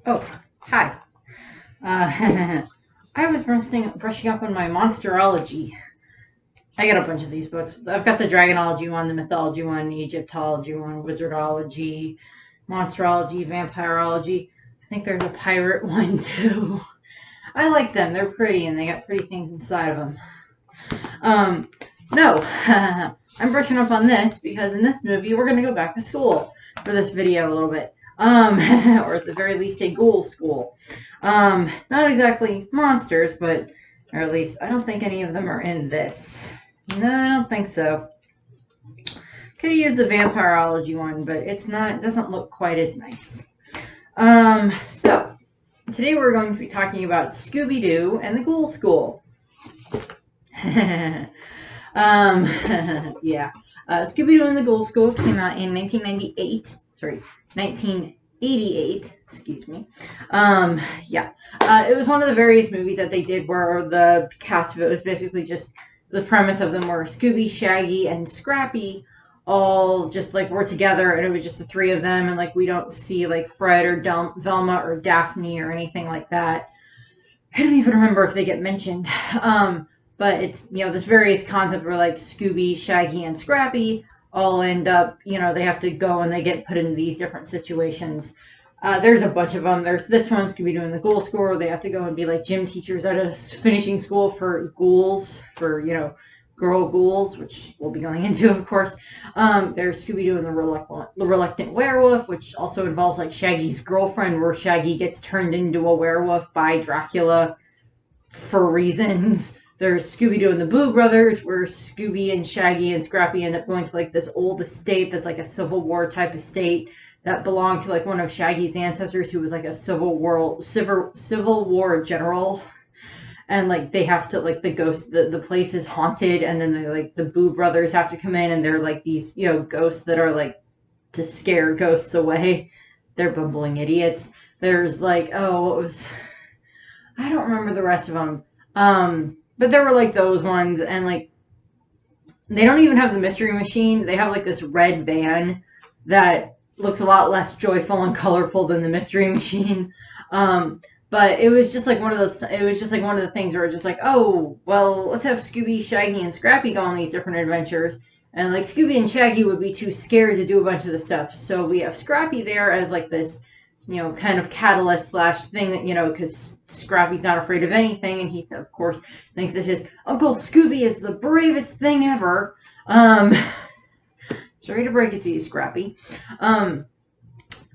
Oh, hi. I was brushing up on my monsterology. I got a bunch of these books. I've got the dragonology one, the mythology one, the Egyptology one, wizardology, monsterology, vampirology. I think there's a pirate one too. I like them. They're pretty and they got pretty things inside of them. Um, no, I'm brushing up on this because in this movie we're going to go back to school for this video a little bit. Or at the very least a ghoul school. Not exactly monsters, but or at least I don't think any of them are in this. No, I don't think so. Could use the vampirology one, but it's not. It doesn't look quite as nice. So today we're going to be talking about Scooby-Doo and the Ghoul School. Yeah. Scooby-Doo and the Ghoul School came out in 1998. Sorry, 1988. Excuse me. Yeah. It was one of the various movies that they did where the cast of it was basically just the premise of them were Scooby, Shaggy, and Scrappy all just like were together, and it was just the three of them, and like we don't see like Fred or Velma or Daphne or anything like that. I don't even remember if they get mentioned. But it's, this various concept where like Scooby, Shaggy, and Scrappy all end up, they have to go and they get put in these different situations. There's a bunch of them. There's this one, Scooby-Doo and the Ghoul School, where they have to go and be like gym teachers out of finishing school for ghouls, for, girl ghouls, which we'll be going into, of course. There's Scooby-Doo and the Reluctant Werewolf, which also involves like Shaggy's girlfriend, where Shaggy gets turned into a werewolf by Dracula for reasons. There's Scooby-Doo and the Boo Brothers, where Scooby and Shaggy and Scrappy end up going to like this old estate that's like a Civil War type estate that belonged to like one of Shaggy's ancestors who was like a Civil War general. And like they have to like the place is haunted, and then the Boo Brothers have to come in, and they're like these ghosts that are like to scare ghosts away. They're bumbling idiots. There's like I don't remember the rest of them. But there were like those ones, and like they don't even have the mystery machine. They have like this red van that looks a lot less joyful and colorful than the mystery machine. But it was just like one of those. It was just like one of the things where it's just like, oh, well, let's have Scooby, Shaggy, and Scrappy go on these different adventures. And like Scooby and Shaggy would be too scared to do a bunch of the stuff, so we have Scrappy there as like this, kind of catalyst slash thing that, because Scrappy's not afraid of anything, and he, of course, thinks that his Uncle Scooby is the bravest thing ever. Sorry to break it to you, Scrappy.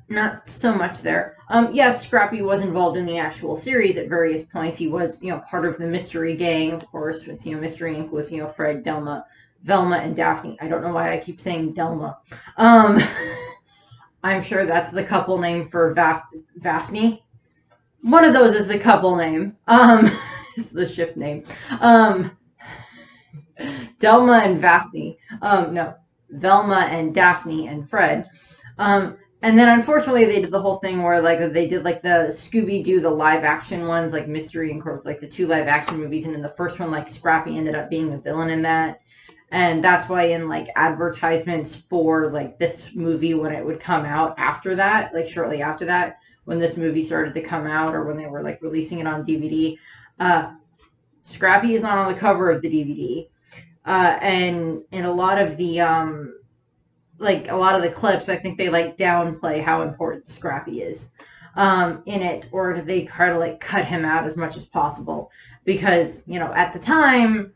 Not so much there. Yes, Scrappy was involved in the actual series at various points. He was, part of the Mystery Gang, of course, with, Mystery Inc. with, Fred, Velma, and Daphne. I don't know why I keep saying Delma. I'm sure that's the couple name for Daphne. One of those is the couple name. It's the ship name. Delma and Daphne. No, Velma and Daphne and Fred. And then unfortunately they did the whole thing where like they did like the Scooby-Doo, the live action ones, like Mystery Inc., like the 2 live action movies, and in the first one like Scrappy ended up being the villain in that. And that's why in like advertisements for like this movie, when it would come out after that, like shortly after that, when this movie started to come out, or when they were like releasing it on DVD, Scrappy is not on the cover of the DVD. And in a lot of the clips, I think they like downplay how important Scrappy is in it, or they try to like cut him out as much as possible, because at the time,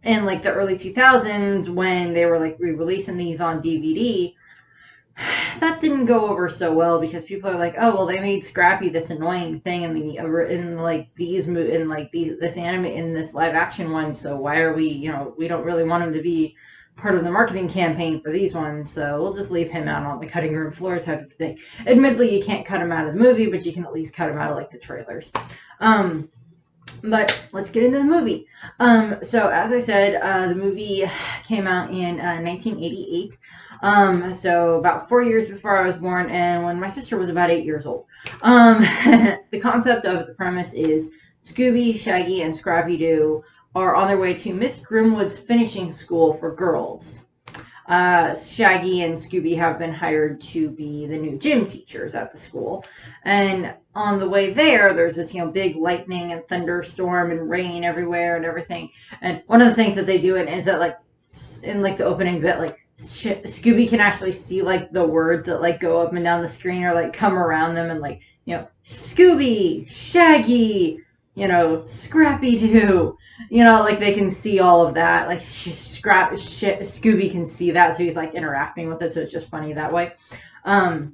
in like the early 2000s, when they were like re-releasing these on DVD, that didn't go over so well, because people are like, oh well, they made Scrappy this annoying thing in this anime, in this live action one, so why are we we don't really want him to be part of the marketing campaign for these ones, so we'll just leave him out on the cutting room floor type of thing. Admittedly, you can't cut him out of the movie, but you can at least cut him out of like the trailers. But let's get into the movie. So as I said, the movie came out in 1988. So about 4 years before I was born, and when my sister was about 8 years old. The concept of the premise is Scooby, Shaggy, and Scrappy-Doo are on their way to Miss Grimwood's finishing school for girls. Shaggy and Scooby have been hired to be the new gym teachers at the school. And on the way there, there's this, big lightning and thunderstorm and rain everywhere and everything. And one of the things that they do is that, like, in like the opening bit, like Scooby can actually see like the words that like go up and down the screen or like come around them, and like, Scooby, Shaggy, Scrappy-doo, like they can see all of that. Like Scooby can see that, so he's like interacting with it, so it's just funny that way. And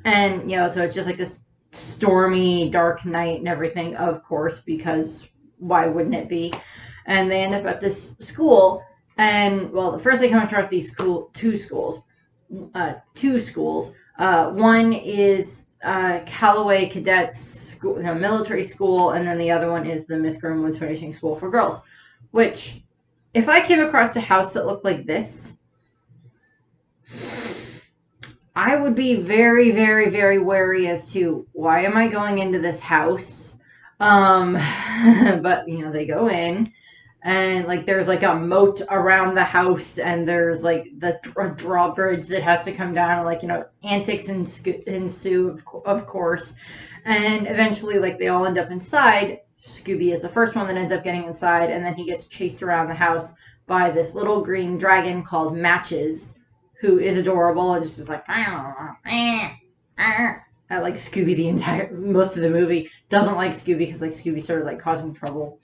so it's just like this stormy, dark night and everything, of course, because why wouldn't it be? And they end up at this school, and well, first they come across these two schools. One is Callaway Cadets School, military school, and then the other one is the Miss Grimwood's Finishing School for Girls. Which, if I came across a house that looked like this, I would be very, very, very wary as to why am I going into this house. But they go in, and like there's like a moat around the house, and there's like the drawbridge that has to come down, and like antics ensue, of course. And eventually, like, they all end up inside. Scooby is the first one that ends up getting inside, and then he gets chased around the house by this little green dragon called Matches, who is adorable and just is like, I like Scooby most of the movie. Doesn't like Scooby because like Scooby started like causing trouble.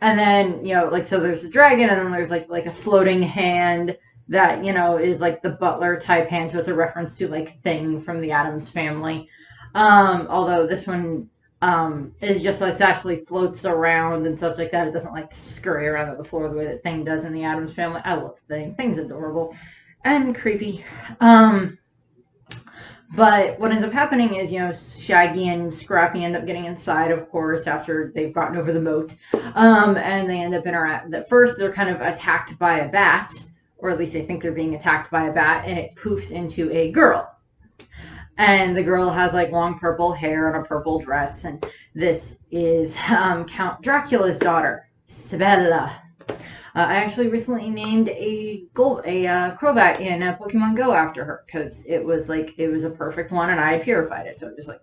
And then, so there's the dragon, and then there's like a floating hand that, is like the butler type hand, so it's a reference to like Thing from the Addams Family. Although this one is just like actually floats around and such like that. It doesn't like scurry around on the floor the way that Thing does in the Addams Family. I love Thing. Thing's adorable and creepy. But what ends up happening is, Shaggy and Scrappy end up getting inside, of course, after they've gotten over the moat. And they end up at first they're kind of attacked by a bat, or at least they think they're being attacked by a bat, and it poofs into a girl. And the girl has like long purple hair and a purple dress, and this is Count Dracula's daughter, Sibella. I actually recently named a Crobat in Pokemon Go after her, because it was a perfect one, and I had purified it, so just like,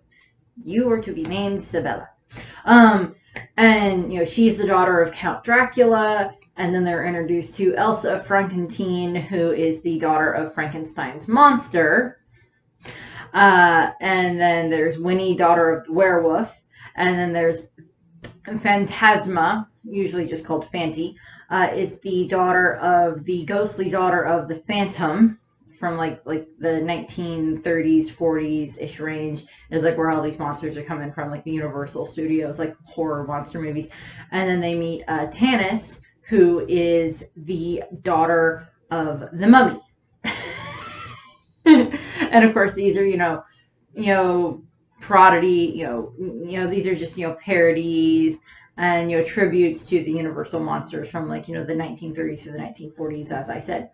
you were to be named Sibella. And she's the daughter of Count Dracula, and then they're introduced to Elsa Frankenstein, who is the daughter of Frankenstein's monster. And then there's Winnie, daughter of the werewolf, and then there's Phantasma, usually just called Fanty, is the ghostly daughter of the Phantom from like the 1930s, 40s-ish range, is like where all these monsters are coming from, like the Universal Studios, like horror monster movies. And then they meet Tanis, who is the daughter of the Mummy. And of course, these are parody, these are just parodies and tributes to the Universal monsters from like the 1930s to the 1940s, as I said.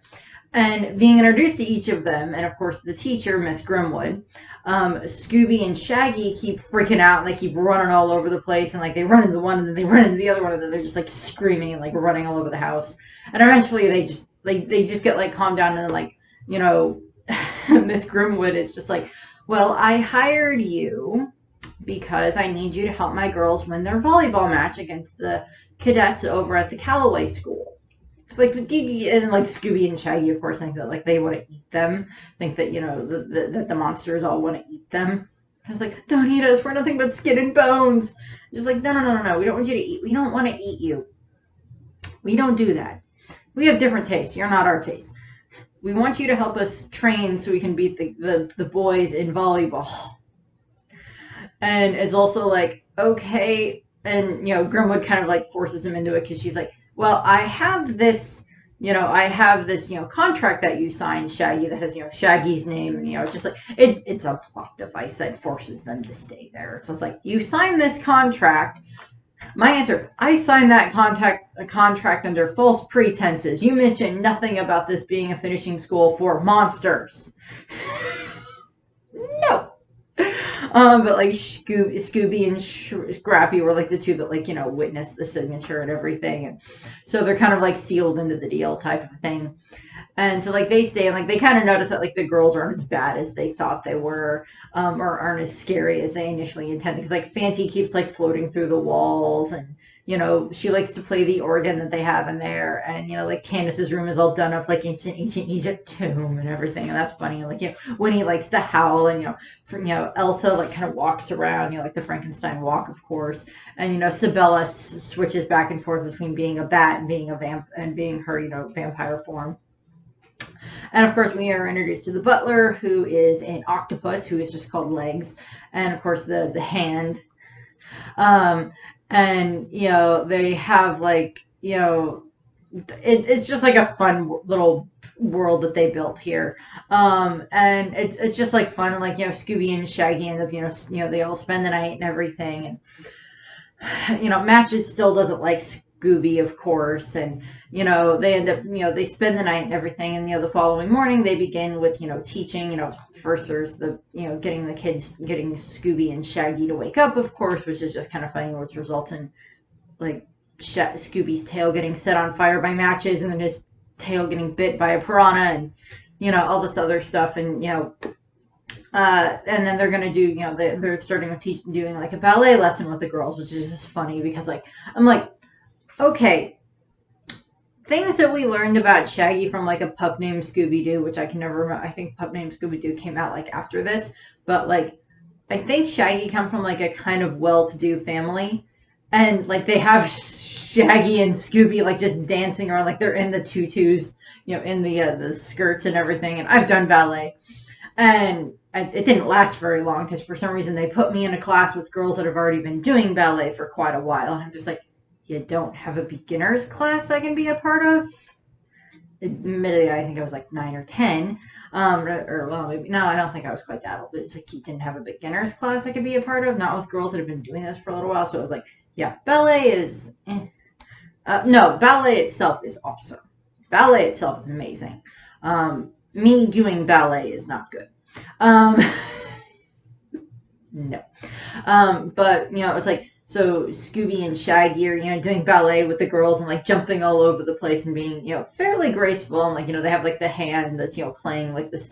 And being introduced to each of them, and of course the teacher, Miss Grimwood, Scooby and Shaggy keep freaking out, and they keep running all over the place, and like they run into one, and then they run into the other one, and then they're just like screaming and like running all over the house. And eventually they just get like calmed down, and then like Miss Grimwood is just like, well, I hired you because I need you to help my girls win their volleyball match against the cadets over at the Callaway school. It's like, and like Scooby and Shaggy, of course, think that like they want to eat them. Think that that the monsters all want to eat them. Cause like, don't eat us. We're nothing but skin and bones. Just like, no. We don't want you to eat. We don't want to eat you. We don't do that. We have different tastes. You're not our taste. We want you to help us train so we can beat the boys in volleyball. And it's also like, okay. And, Grimwood kind of like forces him into it because she's like, well, I have this contract that you signed, Shaggy, that has, Shaggy's name. And, it's just like, it's a plot device that forces them to stay there. So it's like, you signed this contract. My answer, I signed that contract under false pretenses. You mentioned nothing about this being a finishing school for monsters. No. But like Scooby and Scrappy were like the two that witnessed the signature and everything. And so they're kind of like sealed into the deal type of thing. And so like they stay and like they kind of notice that like the girls aren't as bad as they thought they were, or aren't as scary as they initially intended. Because like Fancy keeps like floating through the walls, and she likes to play the organ that they have in there, and like Candace's room is all done up like ancient Egypt tomb and everything, and that's funny. Like Winnie likes to howl, and Elsa like kind of walks around, like the Frankenstein walk, of course, and Sabella switches back and forth between being a bat and being a vamp and being her vampire form. And of course, we are introduced to the butler, who is an octopus, who is just called Legs, and of course the hand. And they have like it's just like a fun little world that they built here. And it's just like fun, and like Scooby and Shaggy end up they all spend the night and everything, and Matches still doesn't like Scooby, of course, and they end up they spend the night and everything, and the following morning they begin with teaching. First there's the getting Scooby and Shaggy to wake up, of course, which is just kind of funny, which results in like Scooby's tail getting set on fire by Matches, and then his tail getting bit by a piranha, and all this other stuff, and and then they're gonna do they're starting with doing like a ballet lesson with the girls, which is just funny because like I'm like, okay, things that we learned about Shaggy from like A Pup Named Scooby-Doo, which I can never remember. I think Pup Named Scooby-Doo came out like after this, but like I think Shaggy come from like a kind of well-to-do family, and like they have Shaggy and Scooby like just dancing around, like they're in the tutus, in the skirts and everything. And I've done ballet, and it didn't last very long because for some reason they put me in a class with girls that have already been doing ballet for quite a while, and I'm just like, you don't have a beginner's class I can be a part of? Admittedly, I think I was like 9 or 10. Or well, maybe, no, I don't think I was quite that old. But it's like you didn't have a beginner's class I could be a part of, not with girls that have been doing this for a little while. So I was like, yeah, ballet is... no, ballet itself is awesome. Ballet itself is amazing. Me doing ballet is not good. No. But, it's like, so Scooby and Shaggy are, doing ballet with the girls and like jumping all over the place and being, fairly graceful. And like, they have like the hand that's, playing like this,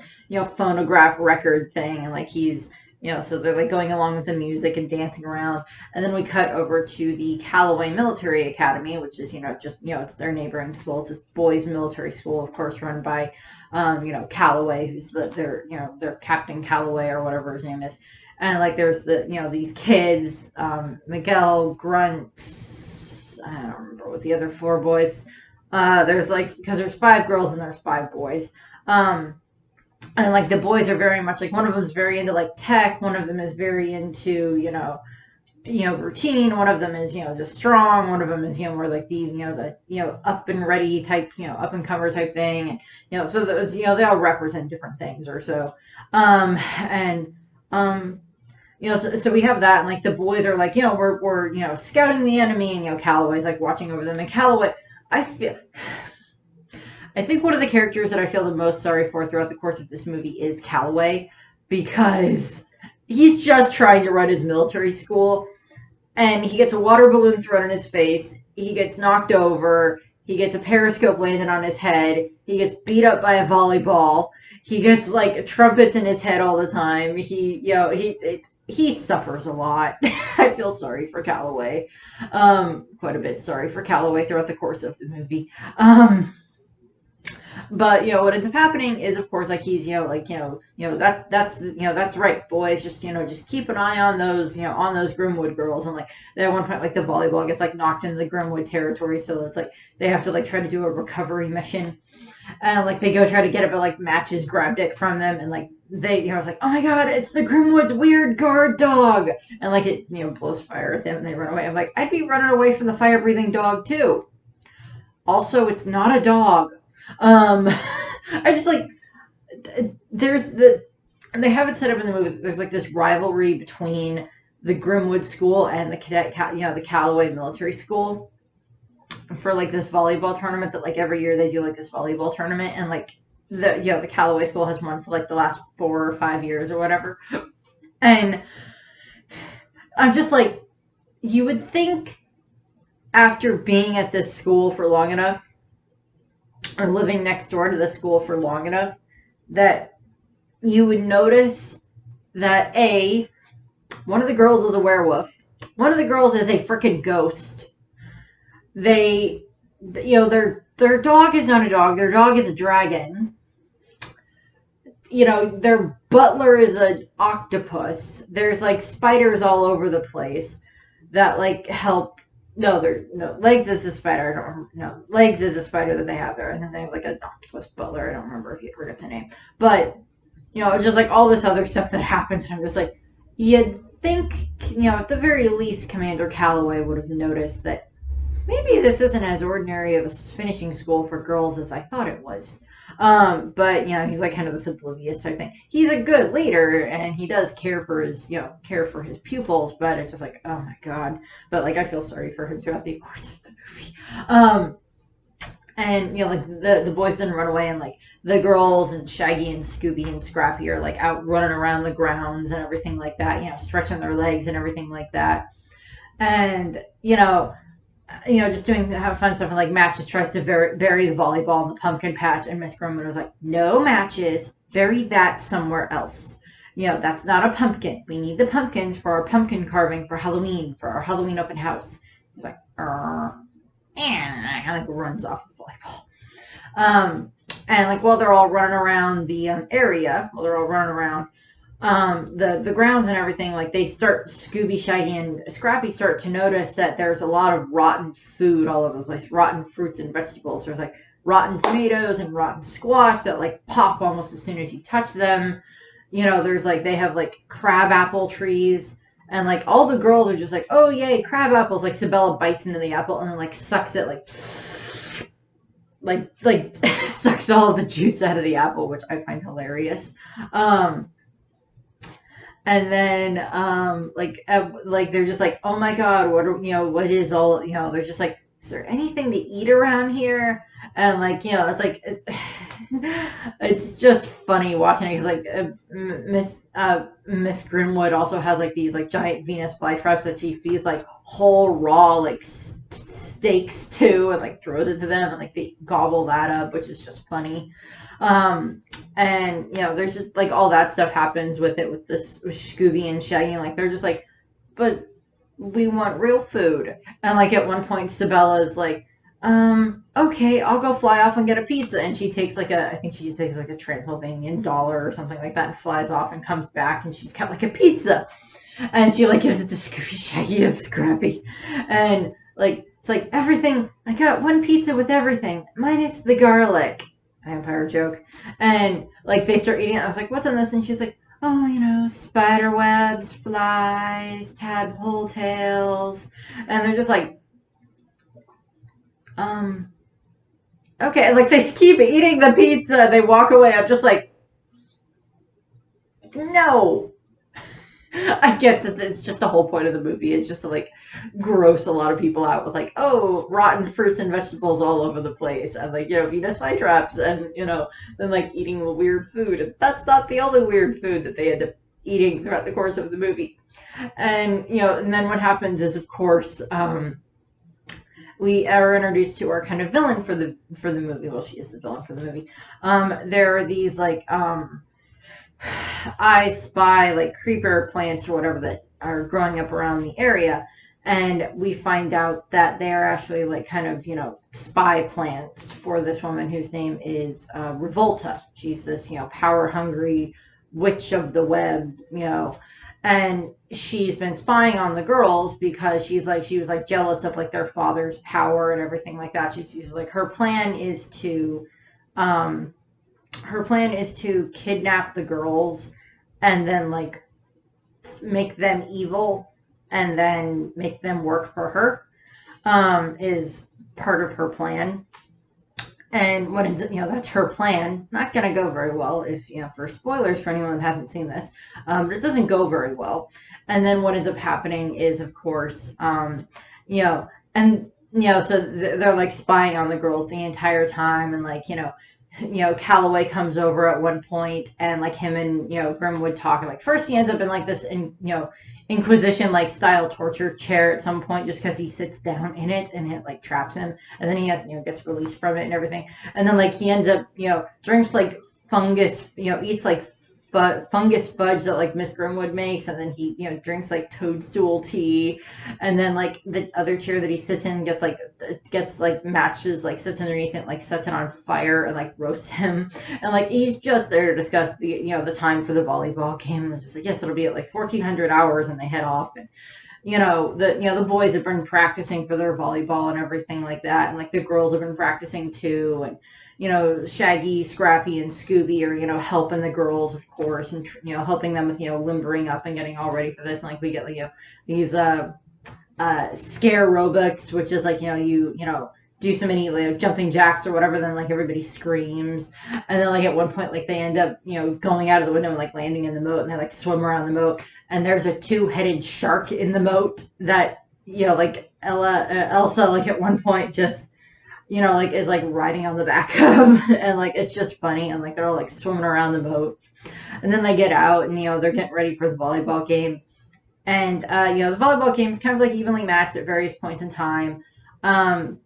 phonograph record thing. And like he's, so they're like going along with the music and dancing around. And then we cut over to the Callaway Military Academy, which is, just, it's their neighboring school. It's this boys' military school, of course, run by, Callaway, who's their Captain Callaway or whatever his name is. And like there's these kids, Miguel, Grunt, I don't remember what the other 4 boys. There's like, because there's 5 girls and there's 5 boys. And like the boys are very much like, one of them is very into like tech, one of them is very into routine, one of them is just strong, one of them is more like the up and ready type, up and comer type thing, and so those they all represent different things or so. So we have that, and like the boys are like, we're scouting the enemy, and Callaway's like watching over them. And Callaway, I think one of the characters that I feel the most sorry for throughout the course of this movie is Callaway, because he's just trying to run his military school, and he gets a water balloon thrown in his face, he gets knocked over, he gets a periscope landed on his head, he gets beat up by a volleyball, he gets like trumpets in his head all the time. He suffers a lot. I feel sorry for Callaway, quite a bit sorry for Callaway throughout the course of the movie. But what ends up happening is, of course, like he's that's right, boys. Just keep an eye on those Grimwood girls, and like at one point, like the volleyball gets like knocked into the Grimwood territory, so it's like they have to like try to do a recovery mission, and like they go try to get it, but like Matches grabbed it from them, and like they it's like, oh my god, it's the Grimwood's weird guard dog, and like it blows fire at them and they run away. I'm like, I'd be running away from the fire breathing dog too. Also, it's not a dog. I just like, they have it set up in the movie. There's like this rivalry between the Grimwood school and the the Callaway military school for like this volleyball tournament that like every year they do like this volleyball tournament, and like the Callaway school has won for like the last 4 or 5 years or whatever. And I'm just like, you would think after being at this school for long enough or living next door to the school for long enough that you would notice that one of the girls is a werewolf, one of the girls is a freaking ghost. They, their dog is not a dog. Their dog is a dragon. Their butler is an octopus. There's like spiders all over the place that like help. No, Legs is a spider. I don't remember. No, Legs is a spider that they have there, and then they have like an octopus butler. I don't remember if you forget the name, but it's just like all this other stuff that happens, and I'm just like, you'd think, at the very least, Commander Callaway would have noticed that maybe this isn't as ordinary of a finishing school for girls as I thought it was. But he's like kind of this oblivious type thing. He's a good leader, and he does care for his pupils. But it's just like, oh my god. But like, I feel sorry for him throughout the course of the movie. And like the boys didn't run away, and like the girls and Shaggy and Scooby and Scrappy are like out running around the grounds and everything like that. Stretching their legs and everything like that. And just have fun stuff. And like Matches tries to bury the volleyball in the pumpkin patch, and Miss Grumman was like, "No, Matches, bury that somewhere else. That's not a pumpkin. We need the pumpkins for our pumpkin carving for Halloween, for our Halloween open house." He's like, and like runs off the volleyball. And like while they're all running around the area, the grounds and everything, like they start, Scooby, Shaggy, and Scrappy start to notice that there's a lot of rotten food all over the place, rotten fruits and vegetables. There's like rotten tomatoes and rotten squash that like pop almost as soon as you touch them. There's like, they have like crab apple trees, and like all the girls are just like, oh yay, crab apples. Like Sabella bites into the apple and then like sucks it like sucks all of the juice out of the apple, which I find hilarious. And then like they're just like, oh my god, what is all, they're just like, is there anything to eat around here? And like, it's like it's just funny watching it, because like Miss Grimwood also has like these like giant Venus flytraps that she feeds like whole raw like steaks to, and like throws it to them, and like they gobble that up, which is just funny. And there's just like all that stuff happens with Scooby and Shaggy, and like they're just like, but we want real food. And like at one point Sabella's like, okay, I'll go fly off and get a pizza, and she takes like I think she takes like a Transylvanian dollar or something like that and flies off and comes back, and she's got like a pizza, and she like gives it to Scooby, Shaggy, and Scrappy, and like it's like, everything, I got one pizza with everything minus the garlic. Vampire joke. And like they start eating it. I was like, what's in this? And she's like, oh, spider webs, flies, tadpole tails. And they're just like, okay. Like they keep eating the pizza. They walk away. I'm just like, no. I get that it's just the whole point of the movie is just to like gross a lot of people out with like, oh, rotten fruits and vegetables all over the place, and like, Venus flytraps, and then like eating weird food. And that's not the only weird food that they end up eating throughout the course of the movie. And and then what happens is, of course, we are introduced to our kind of villain for the movie. Well, she is the villain for the movie. There are these like I Spy like creeper plants or whatever that are growing up around the area, and we find out that they are actually like kind of spy plants for this woman whose name is Revolta. She's this power hungry witch of the web, and she's been spying on the girls because she was like jealous of like their father's power and everything like that. She's like, her plan is to kidnap the girls and then like make them evil and then make them work for her, is part of her plan. And what ends up, that's her plan. Not going to go very well if, for spoilers for anyone that hasn't seen this, but it doesn't go very well. And then what ends up happening is, of course, so they're like spying on the girls the entire time, and like, Callaway comes over at one point, and like him and Grimwood talk, and like first he ends up in like this Inquisition like style torture chair at some point, just because he sits down in it and it like traps him, and then he has gets released from it and everything, and then like he ends up drinks like fungus, eats like fungus fudge that like Miss Grimwood makes, and then he drinks like toadstool tea, and then like the other chair that he sits in gets like matches, like sits underneath it, like sets it on fire and like roasts him, and like he's just there to discuss the time for the volleyball game, and just like, yes, it'll be at like 1400 hours, and they head off, and the boys have been practicing for their volleyball and everything like that, and like the girls have been practicing too, and Shaggy, Scrappy, and Scooby are, helping the girls, of course, and, helping them with, limbering up and getting all ready for this. And, like, we get, like, these, scare aerobics, which is, like, you do so many, like, jumping jacks or whatever, then, like, everybody screams. And then, like, at one point, like, they end up, going out of the window and, like, landing in the moat, and they, like, swim around the moat. And there's a two-headed shark in the moat that, like, Elsa, like, at one point just like is like riding on the back of, and like it's just funny, and like they're all like swimming around the boat, and then they get out, and they're getting ready for the volleyball game, and the volleyball game is kind of like evenly matched at various points in time, and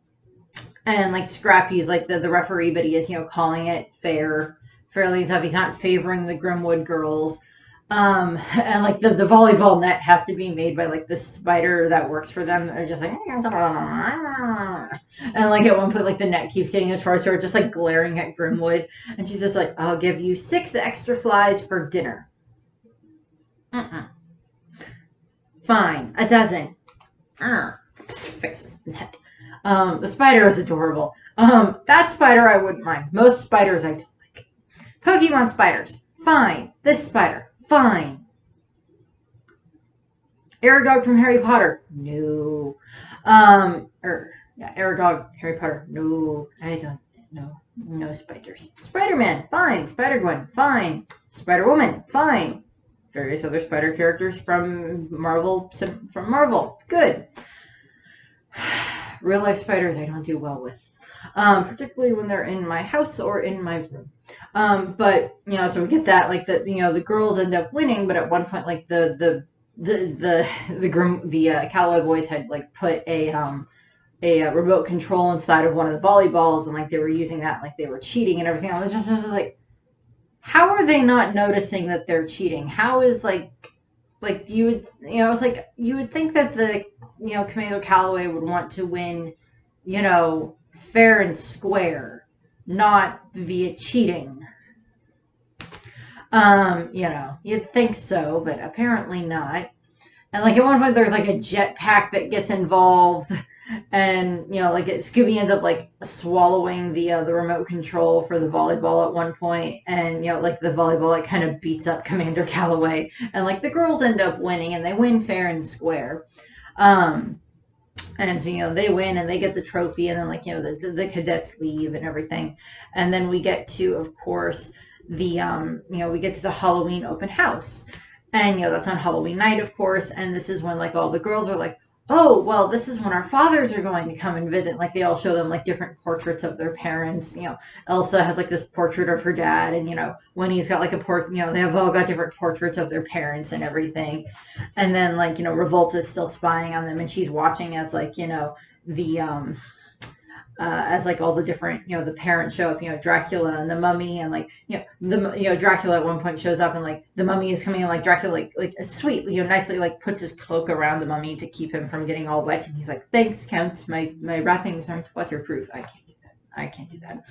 like Scrappy's like the referee, but he is calling it fairly and stuff. He's not favoring the Grimwood girls. And like the volleyball net has to be made by like the spider that works for them. They're just like, and like at one point, like the net keeps getting as far as her, just like glaring at Grimwood, and she's just like, I'll give you 6 extra flies for dinner. Fine, a dozen. Just fixes the net. The spider is adorable. That spider I wouldn't mind. Most spiders I don't like. Pokemon spiders, fine. This spider, fine. Aragog from Harry Potter, no. Aragog, Harry Potter, no. I don't know. No spiders. Spider-Man, fine. Spider-Gwen, fine. Spider-Woman, fine. Various other spider characters from Marvel, good. Real life spiders I don't do well with, particularly when they're in my house or in my room. But so we get that, like the girls end up winning, but at one point, like the Callaway boys had like put a remote control inside of one of the volleyballs, and like they were using that, like they were cheating and everything. I was just like, how are they not noticing that they're cheating? How is like you would it's like you would think that the Commander Callaway would want to win, fair and square, not via cheating. You'd think so, but apparently not. And like at one point there's like a jetpack that gets involved, and Scooby ends up like swallowing the remote control for the volleyball at one point, and like the volleyball like kind of beats up Commander Callaway, and like the girls end up winning, and they win fair and square. And so, they win and they get the trophy, and then like the cadets leave and everything, and then we get to, of course, the we get to the Halloween open house, and that's on Halloween night, of course, and this is when like all the girls are like, oh, well, this is when our fathers are going to come and visit. Like they all show them like different portraits of their parents. Elsa has like this portrait of her dad, and Winnie's got like a they have all got different portraits of their parents and everything. And then like Revolta's still spying on them, and she's watching as like the as like all the different the parents show up, Dracula and the mummy, and like Dracula at one point shows up, and like the mummy is coming in, like Dracula like sweet nicely like puts his cloak around the mummy to keep him from getting all wet, and he's like, thanks, Count, my wrappings aren't waterproof. I can't do that.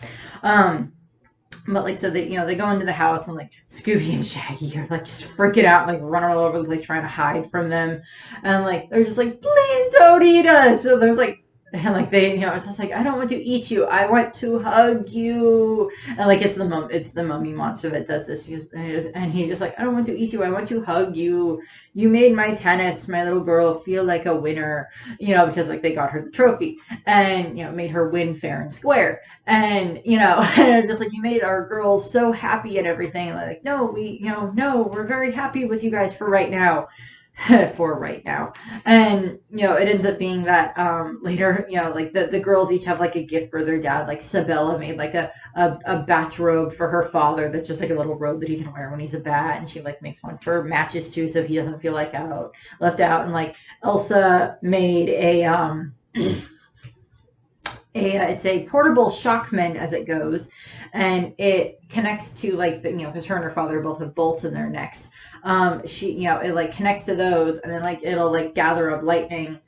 But like, so they they go into the house, and like Scooby and Shaggy are like just freaking out, like running all over the place trying to hide from them, and like they're just like, please don't eat us. So there's like, and like they, it's just like, I don't want to eat you. I want to hug you. And like it's the mummy monster that does this. And he's just like, I don't want to eat you. I want to hug you. You made my tennis, my little girl, feel like a winner. Because like they got her the trophy, and made her win fair and square. And and it's just like, you made our girls so happy and everything. And like, no, we're very happy with you guys for right now. for right now. And it ends up being that later, like the girls each have like a gift for their dad. Like Sabella made like a bathrobe for her father that's just like a little robe that he can wear when he's a bat, and she like makes one for matches too, so he doesn't feel like left out. And like Elsa made it's a portable shockman as it goes, and it connects to like because her and her father both have bolts in their necks. She it like connects to those, and then like it'll like gather up lightning,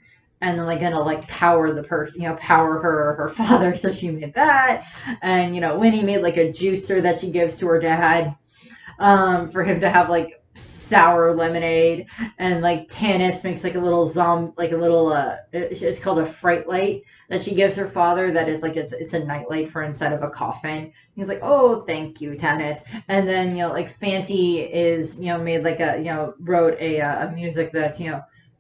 and then like it'll like power the person, power her or her father. So she made that. And Winnie made like a juicer that she gives to her dad, for him to have like sour lemonade. And like Tanis makes like a little it's called a fright light that she gives her father, that is like it's a nightlight for inside of a coffin. He's like, oh, thank you, Tanis. And then like Fanti is made like wrote a music that's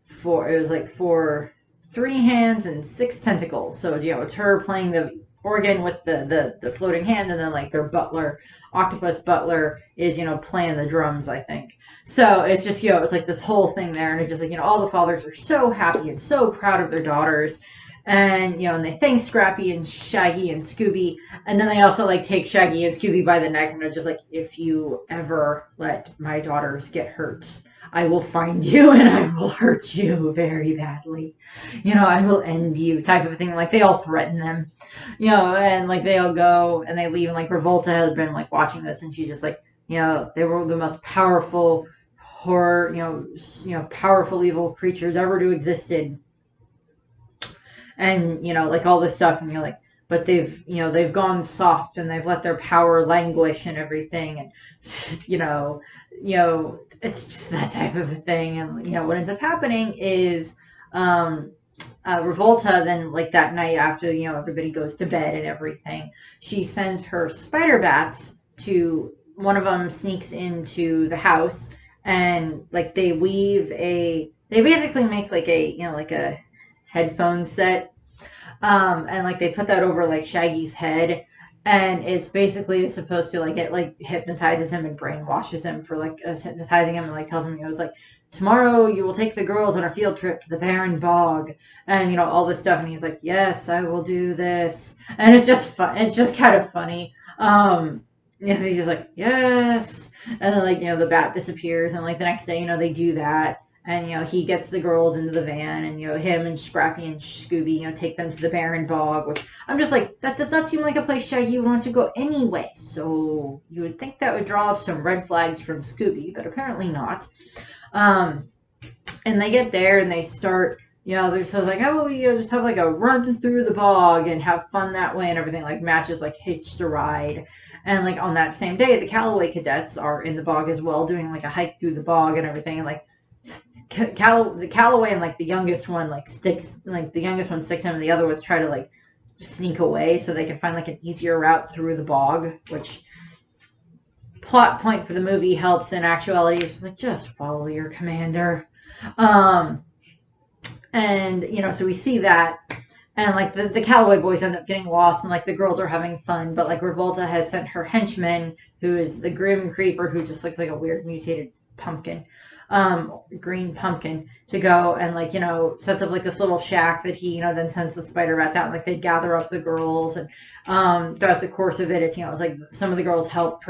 for 3 hands and 6 tentacles. So it's her playing the organ with the floating hand, and then like their butler, octopus butler, is playing the drums, I think. So it's just it's like this whole thing there, and it's just like all the fathers are so happy and so proud of their daughters. And and they thank Scrappy and Shaggy and Scooby, and then they also like take Shaggy and Scooby by the neck, and they're just like, if you ever let my daughters get hurt, I will find you and I will hurt you very badly. I will end you, type of thing. Like they all threaten them, and like they all go and they leave. And like Revolta has been like watching this, and she's just like, they were the most powerful horror, powerful evil creatures ever to existed. And like all this stuff, and you're like, but they've gone soft, and they've let their power languish and everything. And it's just that type of a thing. And what ends up happening is Revolta then, like that night after everybody goes to bed and everything, she sends her spider bats to, one of them sneaks into the house, and like they basically make like a headphone set, and like they put that over like Shaggy's head, and it's basically supposed to like it like hypnotizes him and brainwashes him for like hypnotizing him, and like tells him it's like, tomorrow you will take the girls on a field trip to the barren bog, and all this stuff. And he's like, yes, I will do this. And it's just fun. It's just kind of funny. He's just like, yes. And then like the bat disappears, and like the next day they do that. And he gets the girls into the van, and him and Scrappy and Scooby take them to the barren bog, which I'm just like, that does not seem like a place Shaggy would want to go anyway. So you would think that would draw up some red flags from Scooby, but apparently not. And they get there, and they start, they're just like, how about we just have like a run through the bog and have fun that way, and everything like matches like Hitched a Ride. And like on that same day, the Callaway cadets are in the bog as well, doing like a hike through the bog and everything. And like the Callaway and like the youngest one sticks him, and the other ones try to like sneak away so they can find like an easier route through the bog, which, plot point for the movie, helps. In actuality, it's just like, just follow your commander. And so we see that, and like the Callaway boys end up getting lost, and like the girls are having fun, but like Revolta has sent her henchman, who is the Grim Creeper, who just looks like a weird mutated pumpkin, green pumpkin, to go and like sets up like this little shack that he then sends the spider rats out, and like they gather up the girls. And throughout the course of it, it's it's like some of the girls help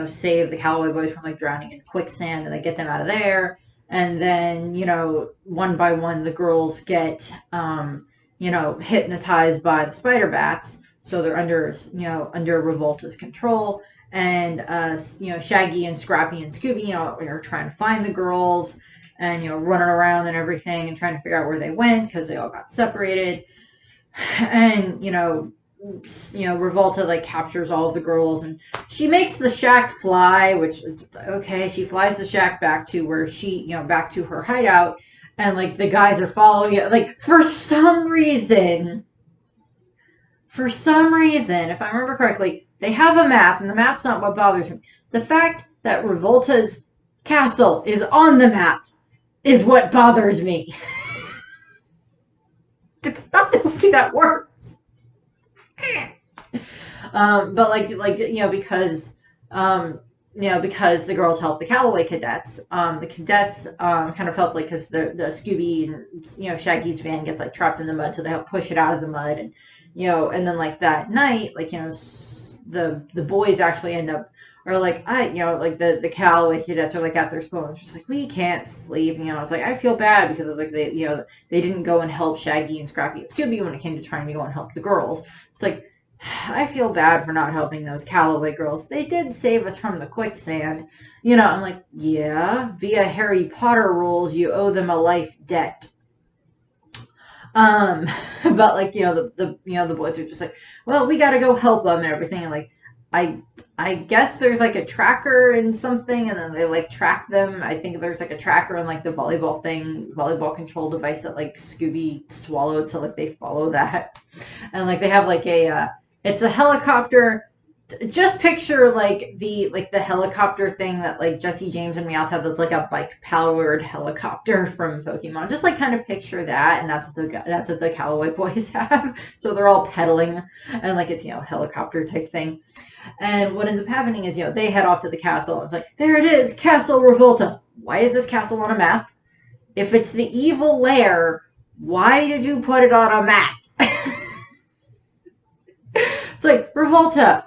save the Callaway boys from like drowning in quicksand, and they get them out of there. And then one by one the girls get hypnotized by the spider bats, so they're under Revolta's control. And Shaggy and Scrappy and Scooby are trying to find the girls, and running around and everything, and trying to figure out where they went, because they all got separated. And Revolta like captures all of the girls, and she makes the shack fly, which is okay. She flies the shack back to where back to her hideout, and like the guys are following it. Like for some reason, if I remember correctly, they have a map, and the map's not what bothers me. The fact that Revolta's castle is on the map is what bothers me. It's not the way that works. But because because the girls help the Callaway cadets, the cadets kind of felt like, because the Scooby and Shaggy's van gets like trapped in the mud, so they help push it out of the mud, and and then like that night, like the boys actually end up, or like like the Callaway cadets are like at their school, and it's just like, we can't sleep, it's like, I feel bad because it's like they didn't go and help Shaggy and Scrappy and Scooby when it came to trying to go and help the girls. It's like, I feel bad for not helping those Callaway girls. They did save us from the quicksand. I'm like, yeah, via Harry Potter rules, you owe them a life debt. But like, the boys are just like, well, we gotta go help them and everything. And like, I guess there's like a tracker and something, and then they like track them. I think there's like a tracker and like the volleyball control device that like Scooby swallowed. So like they follow that, and like they have like it's a helicopter. Just picture like the helicopter thing that like Jesse James and Meowth had, that's like a bike powered helicopter from Pokemon. Just like kind of picture that, and that's what the Callaway boys have. So they're all pedaling, and like it's helicopter type thing. And what ends up happening is they head off to the castle. It's like, there it is, Castle Revolta. Why is this castle on a map? If it's the evil lair, why did you put it on a map? It's like, Revolta,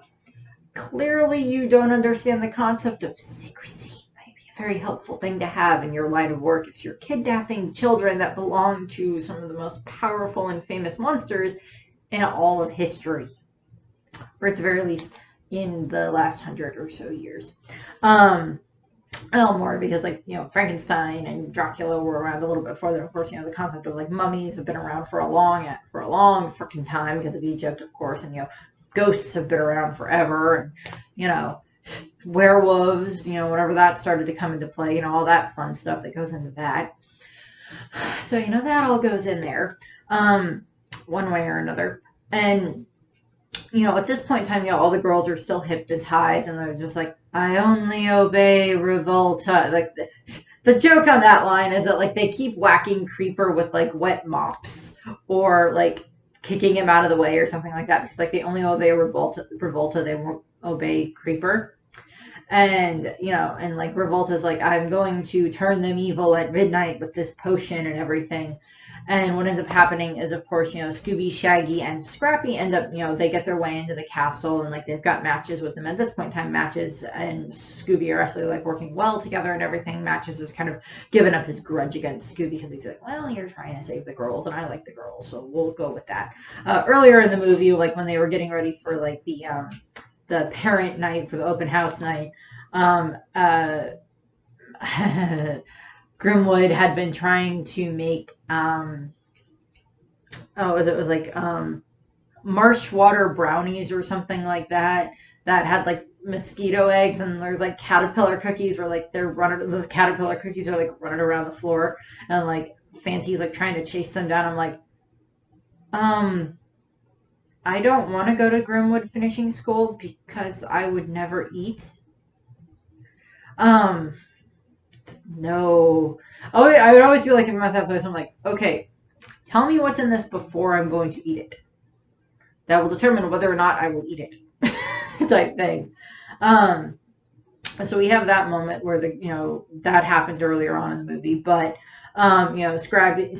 clearly you don't understand the concept of secrecy. It might be a very helpful thing to have in your line of work if you're kidnapping children that belong to some of the most powerful and famous monsters in all of history, or at the very least in the last 100 or so years. A little more, because like Frankenstein and Dracula were around a little bit further. Of course, the concept of like mummies have been around for a long freaking time because of Egypt, of course, and ghosts have been around forever, and werewolves, whenever that started to come into play, all that fun stuff that goes into that. So that all goes in there, one way or another. And at this point in time, all the girls are still hypnotized, and they're just like, I only obey Revolta. Like the joke on that line is that like they keep whacking Creeper with like wet mops, or like kicking him out of the way or something like that, because like they only obey Revolta, they won't obey Creeper. And and like Revolta's like, I'm going to turn them evil at midnight with this potion and everything. And what ends up happening is, of course, Scooby, Shaggy, and Scrappy end up, they get their way into the castle, and like they've got matches with them. At this point in time, Matches and Scooby are actually like working well together and everything. Matches has kind of given up his grudge against Scooby because he's like, well, you're trying to save the girls, and I like the girls, so we'll go with that. Earlier in the movie, like when they were getting ready for like the parent night, for the open house night, Grimwood had been trying to make marsh water brownies or something like that had like mosquito eggs, and there's like caterpillar cookies where like the caterpillar cookies are like running around the floor, and like Fancy's like trying to chase them down. I'm like, I don't want to go to Grimwood finishing school because I would never eat. No. Oh, I would always be like, if I'm at that place, I'm like, okay, tell me what's in this before I'm going to eat it. That will determine whether or not I will eat it, type thing. So we have that moment where that happened earlier on in the movie, but Scrappy,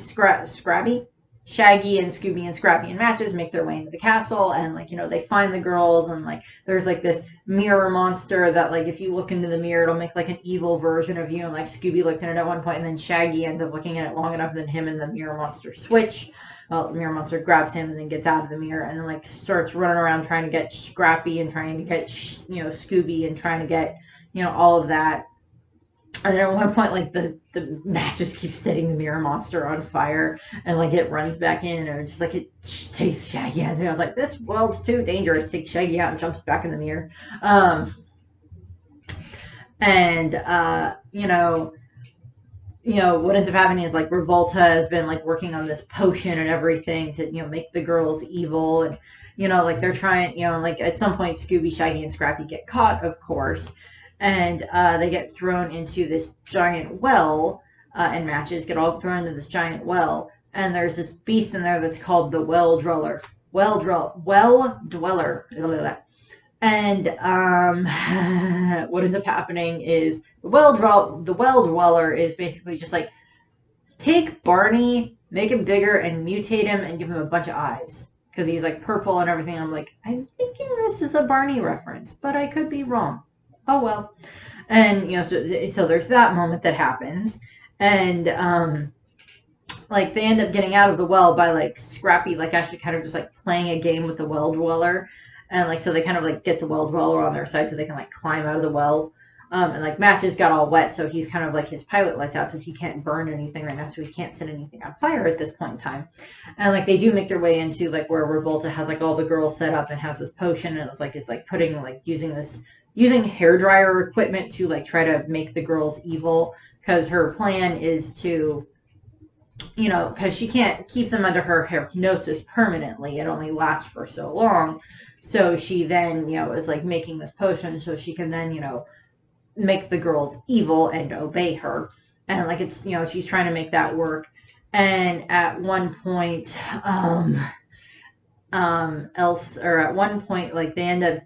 Shaggy, and Scooby, and Scrappy, and Matches make their way into the castle, and like they find the girls, and like there's like this mirror monster that like if you look into the mirror, it'll make like an evil version of you, and like Scooby looked in it at one point, and then Shaggy ends up looking at it long enough, then him and the mirror monster switch. Well, the mirror monster grabs him and then gets out of the mirror, and then like starts running around trying to get Scrappy and trying to get Scooby and trying to get all of that. And then at one point, like the match just keeps setting the mirror monster on fire, and like it runs back in, and it's just like it takes Shaggy out. And I was like, this world's too dangerous. Takes Shaggy out and jumps back in the mirror. What ends up happening is like Revolta has been like working on this potion and everything to make the girls evil, and like they're trying, like at some point Scooby, Shaggy, and Scrappy get caught, of course. And they get thrown into this giant well, and Matches get all thrown into this giant well. And there's this beast in there that's called the Well Dweller. And what ends up happening is the well dweller is basically just like, take Barney, make him bigger, and mutate him, and give him a bunch of eyes because he's like purple and everything. I'm like, I'm thinking this is a Barney reference, but I could be wrong. Oh well. And so there's that moment that happens, and like they end up getting out of the well by like Scrappy like actually kind of just like playing a game with the well dweller, and like so they kind of like get the well dweller on their side so they can like climb out of the well. And like Matches got all wet, so he's kind of like his pilot lights out, so he can't burn anything right now, so he can't set anything on fire at this point in time. And like they do make their way into like where Revolta has like all the girls set up and has this potion, and it's like putting like using hairdryer equipment to like try to make the girls evil, because her plan is to, because she can't keep them under her hypnosis permanently. It only lasts for so long. So she then, is like making this potion so she can then, make the girls evil and obey her. And like it's, she's trying to make that work. And at one point, like they end up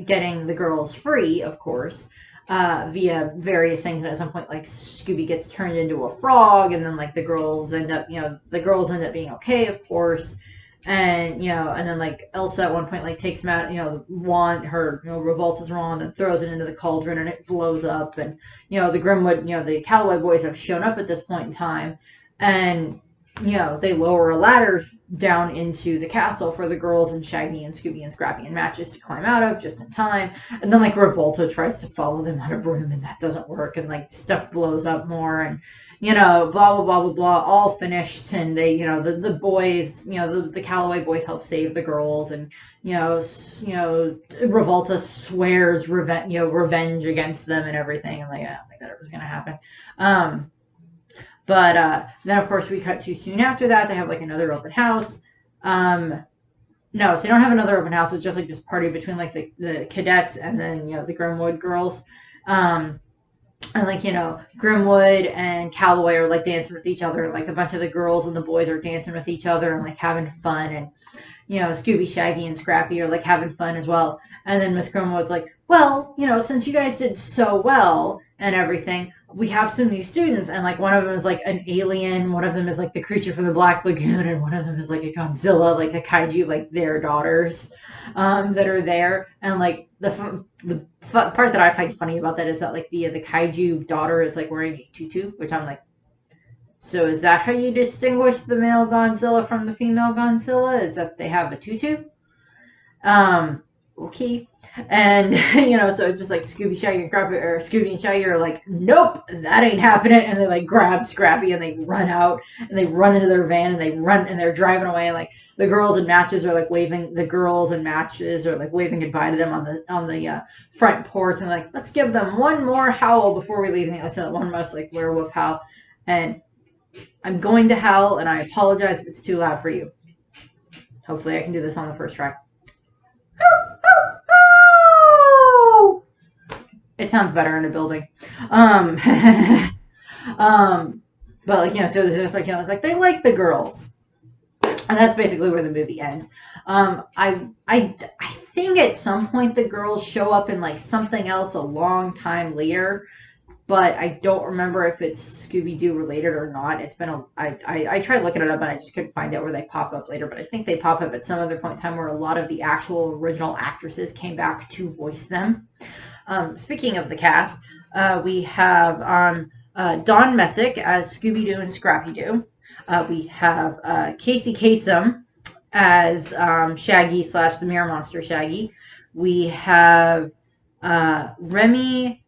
getting the girls free, of course, via various things. And at some point, like Scooby gets turned into a frog, and then like the girls end up being okay, of course. And and then like Elsa at one point like takes him out, wand, her Revolta's wand, and throws it into the cauldron, and it blows up. And the Grimwood, the Callaway boys have shown up at this point in time, and they lower a ladder down into the castle for the girls and Shaggy and Scooby and Scrappy and Matches to climb out of just in time. And then like Revolta tries to follow them on a broom, and that doesn't work, and like stuff blows up more, and blah blah blah blah blah, all finished. And they, the boys, the Callaway boys help save the girls, and Revolta swears revenge against them and everything, and like, oh my god, it was gonna happen. But then, of course, we cut to soon after that. They have like another open house. No, so they don't have another open house. It's just like this party between like the cadets and then the Grimwood girls. And like Grimwood and Callaway are like dancing with each other. Like a bunch of the girls and the boys are dancing with each other and like having fun. And Scooby, Shaggy, and Scrappy are like having fun as well. And then Miss Grimwood's like, well, since you guys did so well and everything, we have some new students. And like one of them is like an alien, one of them is like the creature from the Black Lagoon, and one of them is like a Godzilla, like a kaiju, like their daughters that are there. And like the part that I find funny about that is that like the kaiju daughter is like wearing a tutu, which I'm like, so is that how you distinguish the male Godzilla from the female Godzilla? Is that they have a tutu? Okay. And so it's just like Scooby, Shaggy, and Scrappy, or Scooby and Shaggy are like, nope, that ain't happening. And they like grab Scrappy and they run out and they run into their van and they're driving away. And like the girls and Matches are like waving. The girls and Matches are like waving goodbye to them on the front porch, and like, let's give them one more howl before we leave. And they listen to one most like werewolf howl. And I'm going to howl, and I apologize if it's too loud for you. Hopefully, I can do this on the first try. It sounds better in a building. But like, so there's just like, it's like they like the girls, and that's basically where the movie ends. I think at some point the girls show up in like something else a long time later, but I don't remember if it's Scooby-Doo related or not. It's been I tried looking it up, and I just couldn't find out where they pop up later, but I think they pop up at some other point in time where a lot of the actual original actresses came back to voice them. Speaking of the cast, we have Don Messick as Scooby-Doo and Scrappy-Doo. We have Casey Kasem as Shaggy / the Mirror Monster Shaggy. We have Remy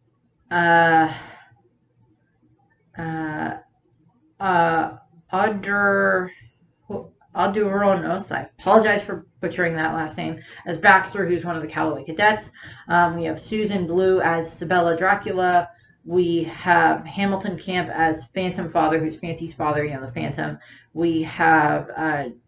Aduronos, I apologize for butchering that last name, as Baxter, who's one of the Callaway cadets. We have Susan Blue as Sabella Dracula. We have Hamilton Camp as Phantom Father, who's Fanty's father, the Phantom. We have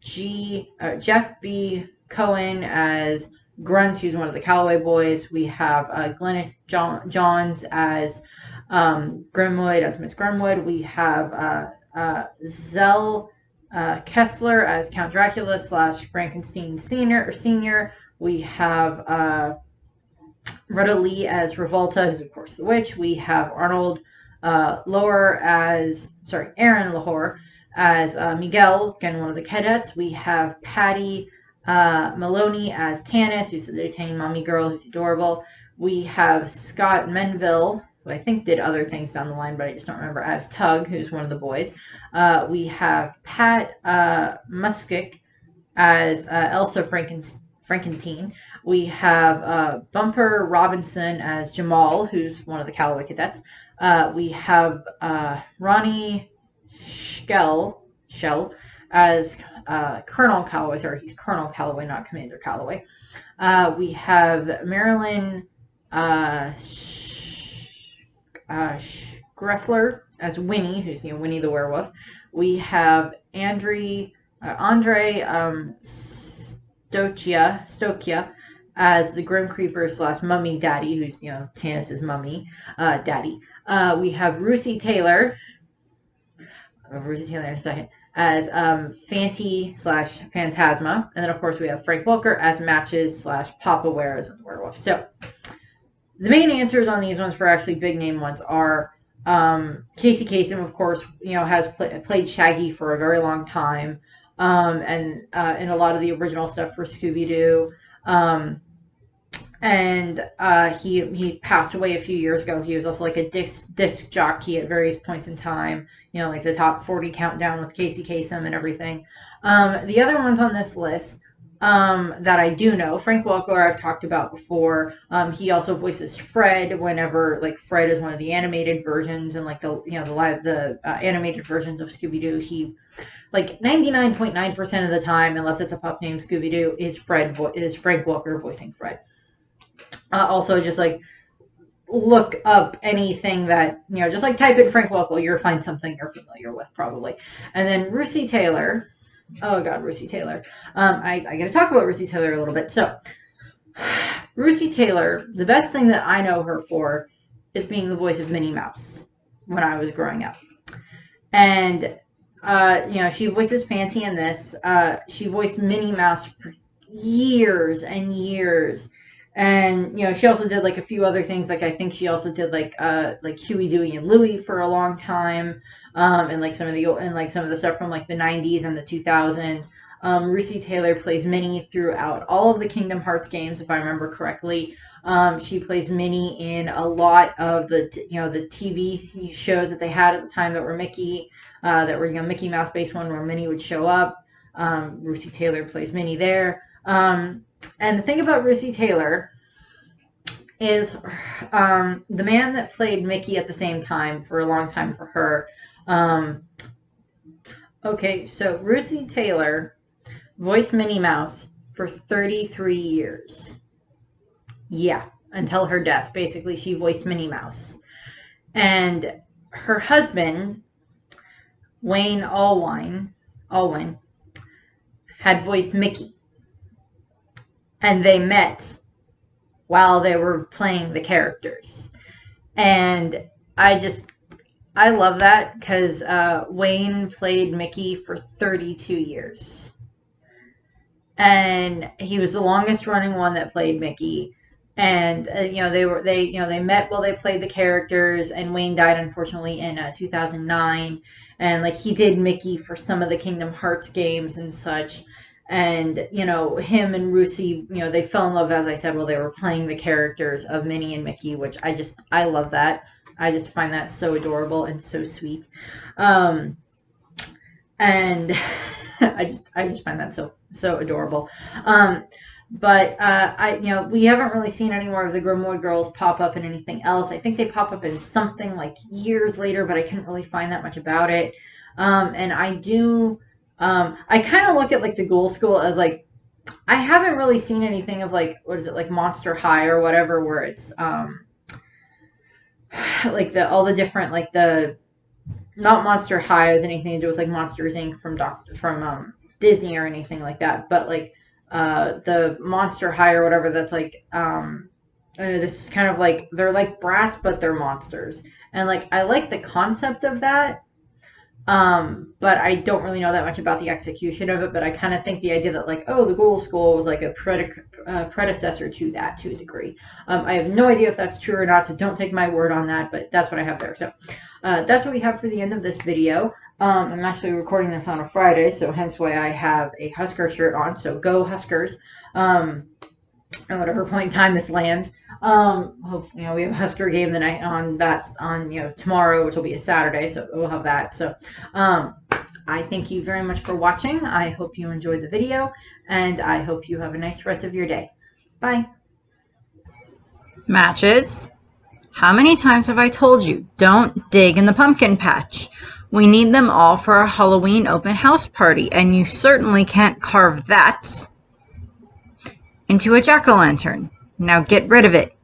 Jeff B. Cohen as Grunt, who's one of the Callaway boys. We have Glennis Johns as Grimwood, as Miss Grimwood. We have Zell Kessler as Count Dracula / Frankenstein Senior. We have Retta Lee as Revolta, who's of course the witch. We have Aaron Lahore as Miguel, again one of the cadets. We have Patty Maloney as Tanis, who's the tiny mommy girl who's adorable. We have Scott Menville, who I think did other things down the line, but I just don't remember, as Tug, who's one of the boys. We have Pat Muskick as Elsa Frankenteen. We have Bumper Robinson as Jamal, who's one of the Callaway cadets. We have Ronnie Shell as Colonel Callaway. Sorry, he's Colonel Callaway, not Commander Callaway. We have Marilyn Greffler as Winnie, who's Winnie the werewolf. We have Andre Stokia as the Grim Creeper / Mummy Daddy, who's Tanis's mummy daddy. We have Rosie Taylor. I'll go Rosie Taylor in a second. As Fanty / Phantasma. And then, of course, we have Frank Welker as Matches / Papa Ware as the werewolf. So, the main answers on these ones for actually big name ones are Casey Kasem, of course, has played Shaggy for a very long time. And in a lot of the original stuff for Scooby-Doo. And he passed away a few years ago. He was also like a disc jockey at various points in time, like the top 40 countdown with Casey Kasem and everything. The other ones on this list that I do know, Frank Welker I've talked about before. He also voices Fred whenever Fred is one of the animated versions, and the animated versions of Scooby-Doo. He 99.9% of the time, unless it's a pup named Scooby-Doo, is Frank Welker voicing Fred. Also, just look up anything that just type in Frank Welker, you'll find something you're familiar with probably. And then Rosie Taylor. Oh God, Rosie Taylor. I got to talk about Rosie Taylor a little bit. So, Rosie Taylor, the best thing that I know her for is being the voice of Minnie Mouse when I was growing up. And she voices Fancy in this. She voiced Minnie Mouse for years and years. And she also did a few other things. I think she also did Huey, Dewey, and Louie for a long time. And some of the stuff from the 90s and the 2000s. Rosie Taylor plays Minnie throughout all of the Kingdom Hearts games, if I remember correctly. She plays Minnie in a lot of the the TV shows that they had at the time that were Mickey, that were Mickey Mouse based one where Minnie would show up. Rosie Taylor plays Minnie there. And the thing about Rosie Taylor is the man that played Mickey at the same time for a long time for her. Okay, so Rosie Taylor voiced Minnie Mouse for 33 years. Yeah, until her death. Basically, she voiced Minnie Mouse. And her husband, Wayne Allwine, had voiced Mickey. And they met while they were playing the characters. And I love that because Wayne played Mickey for 32 years. And he was the longest running one that played Mickey. And they met while they played the characters, and Wayne died unfortunately in 2009. And he did Mickey for some of the Kingdom Hearts games and such. And him and Rosie, they fell in love, as I said, while they were playing the characters of Minnie and Mickey, which I love that. I just find that so adorable and so sweet. And I just find that so adorable. But we haven't really seen any more of the Grimwood girls pop up in anything else. I think they pop up in something years later, but I couldn't really find that much about it. And I do. I kind of look at the Ghoul School as I haven't really seen anything of what is it, Monster High or whatever, where it's all the different the not Monster High has anything to do with Monsters Inc. from Disney or anything like that, but the Monster High or whatever, that's this is kind of they're brats but they're monsters, and I like the concept of that. But I don't really know that much about the execution of it, but I kind of think the idea that, like, oh, the Ghoul School was like a predecessor to that to a degree. I have no idea if that's true or not, so don't take my word on that, but that's what I have there. So that's what we have for the end of this video. I'm actually recording this on a Friday, so hence why I have a Husker shirt on, so go Huskers. At whatever point in time this lands. Hopefully, we have a Husker game the night on tomorrow, which will be a Saturday, so we'll have that. So, I thank you very much for watching. I hope you enjoyed the video, and I hope you have a nice rest of your day. Bye. Matches. How many times have I told you, don't dig in the pumpkin patch? We need them all for our Halloween open house party, and you certainly can't carve that into a jack-o'-lantern. Now get rid of it.